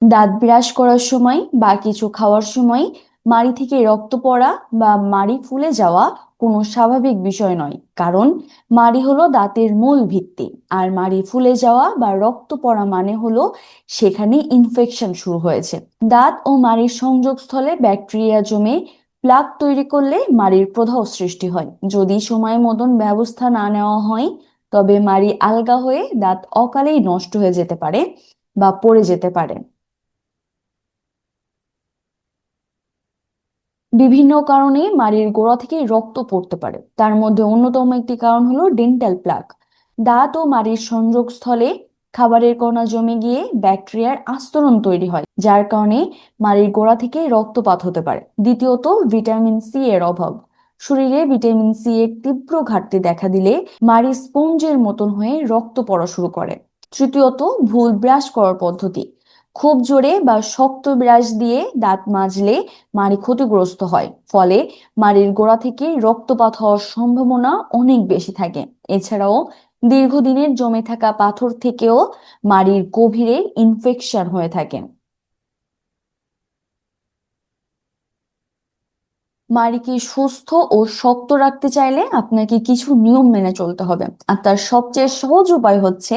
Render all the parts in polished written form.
দাঁত ব্রাশ করার সময় বা কিছু খাওয়ার সময় মাড়ি থেকে রক্ত পড়া বা মাড়ি ফুলে যাওয়া কোনো স্বাভাবিক বিষয় নয়, কারণ মাড়ি হলো দাঁতের মূল ভিত্তি। আর মাড়ি ফুলে যাওয়া বা রক্ত পড়া মানে হলো সেখানে ইনফেকশন শুরু হয়েছে। দাঁত ও মাড়ির সংযোগস্থলে ব্যাকটেরিয়া জমে প্লাক তৈরি করলে মাড়ির প্রদাহ সৃষ্টি হয়। যদি সময় মতন ব্যবস্থা না নেওয়া হয়, তবে মাড়ি আলগা হয়ে দাঁত অকালেই নষ্ট হয়ে যেতে পারে বা পড়ে যেতে পারে। বিভিন্ন কারণে মাড়ির গোড়া থেকে রক্ত পড়তে পারে, তার মধ্যে অন্যতম একটি কারণ হলো ডেন্টাল প্লাক। দাঁত ও মাড়ির সংযোগস্থলে খাবারের কণা জমে গিয়ে ব্যাকটেরিয়ার আস্তরণ তৈরি হয়, যার কারণে মাড়ির গোড়া থেকে রক্তপাত হতে পারে। দ্বিতীয়ত, ভিটামিন সি এর অভাব। শরীরে ভিটামিন সি এর তীব্র ঘাটতি দেখা দিলে মাড়ি স্পঞ্জের মতন হয়ে রক্ত পড়া শুরু করে। তৃতীয়ত, ভুল ব্রাশ করার পদ্ধতি। খুব জোরে বা শক্ত ব্রাশ দিয়ে দাঁত মাজলে মাড়ি ক্ষতিগ্রস্ত হয়, ফলে মাড়ির গোড়া থেকে রক্তপাত হওয়ার সম্ভাবনা অনেক বেশি থাকে। এছাড়াও দীর্ঘদিনের জমে থাকা পাথর থেকেও মাড়ির গভীরে ইনফেকশন হয়ে থাকে। মাড়িকে সুস্থ ও শক্ত রাখতে চাইলে আপনাকে কিছু নিয়ম মেনে চলতে হবে, আর তার সবচেয়ে সহজ উপায় হচ্ছে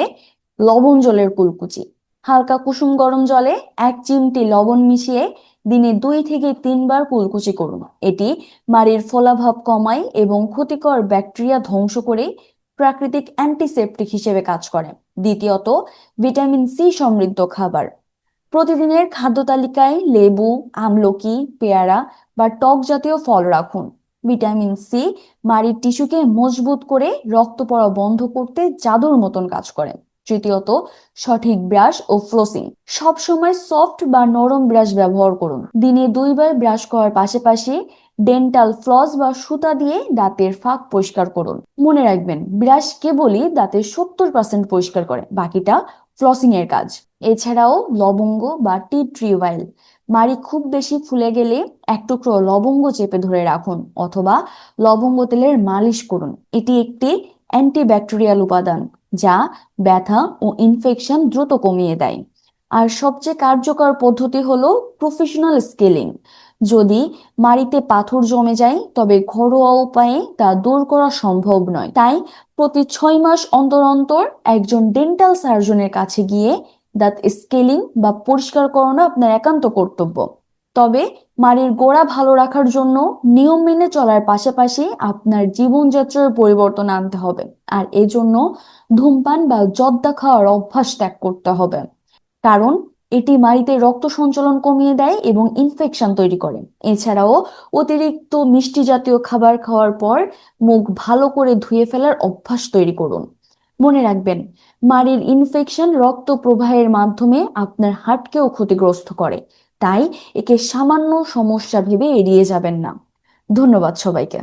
লবণ জলের কুলকুচি। হালকা কুসুম গরম জলে 1 চিমটি লবণ মিশিয়ে দিনে 2 থেকে 3 বার কুলকুচি করুন। এটি মাড়ির ফোলাভাব কমায় এবং ক্ষতিকর ব্যাকটেরিয়া ধ্বংস করে প্রাকৃতিক অ্যান্টিসেপটিক হিসেবে কাজ করে। দ্বিতীয়ত, ভিটামিন সি সমৃদ্ধ খাবার। প্রতিদিনের খাদ্য তালিকায় লেবু, আমলকি, পেয়ারা বা টক জাতীয় ফল রাখুন। ভিটামিন সি মাড়ির টিস্যুকে মজবুত করে রক্ত পড়া বন্ধ করতে জাদুর মতন কাজ করে। তৃতীয়ত, সঠিক ব্রাশ ও ফ্লোসিং। সব সময় সফট বা নরম ব্রাশ ব্যবহার করুন। দিনে 2 বার ব্রাশ করার পাশাপাশি ডেন্টাল ফ্লস বা সুতা দিয়ে দাঁতের ফাঁক পরিষ্কার করুন। মনে রাখবেন, ব্রাশ কেবলই দাঁতের 70% পরিষ্কার করে, বাকিটা ফ্লসিং এর কাজ। এছাড়াও লবঙ্গ বা টি ট্রি অয়েল। মাড়ি খুব বেশি ফুলে গেলে 1 টুকরো লবঙ্গ চেপে ধরে রাখুন অথবা লবঙ্গ তেলের মালিশ করুন। এটি একটি অ্যান্টিব্যাকটেরিয়াল উপাদান যা ব্যথা ও ইনফেকশন দ্রুত কমিয়ে দেয়। আর সবচেয়ে কার্যকর পদ্ধতি হলো প্রফেশনাল স্কেলিং। যদি মাড়িতে পাথর জমে যায়, তবে ঘরোয়া উপায়ে তা দূর করা সম্ভব নয়। তাই প্রতি 6 মাস অন্তর অন্তর একজন ডেন্টাল সার্জনের কাছে গিয়ে দাঁত স্কেলিং বা পরিষ্কার করানো আপনার একান্ত কর্তব্য। তবে মাড়ির গোড়া ভালো রাখার জন্য নিয়ম মেনে চলার পাশাপাশি আপনার জীবনযাত্রার পরিবর্তন আনতে হবে। আর এজন্য ধূমপান বা জর্দা খাওয়ার অভ্যাস ত্যাগ করতে হবে, কারণ এটি মাড়িতে রক্ত সঞ্চালন কমিয়ে দেয় এবং ইনফেকশন তৈরি করে। এছাড়াও অতিরিক্ত মিষ্টি জাতীয় খাবার খাওয়ার পর মুখ ভালো করে ধুয়ে ফেলার অভ্যাস তৈরি করুন। মনে রাখবেন, মাড়ির ইনফেকশন রক্ত প্রবাহের মাধ্যমে আপনার হার্টকেও ক্ষতিগ্রস্ত করে। তাই একে সামান্য সমস্যা ভেবে এড়িয়ে যাবেন না। ধন্যবাদ সবাইকে।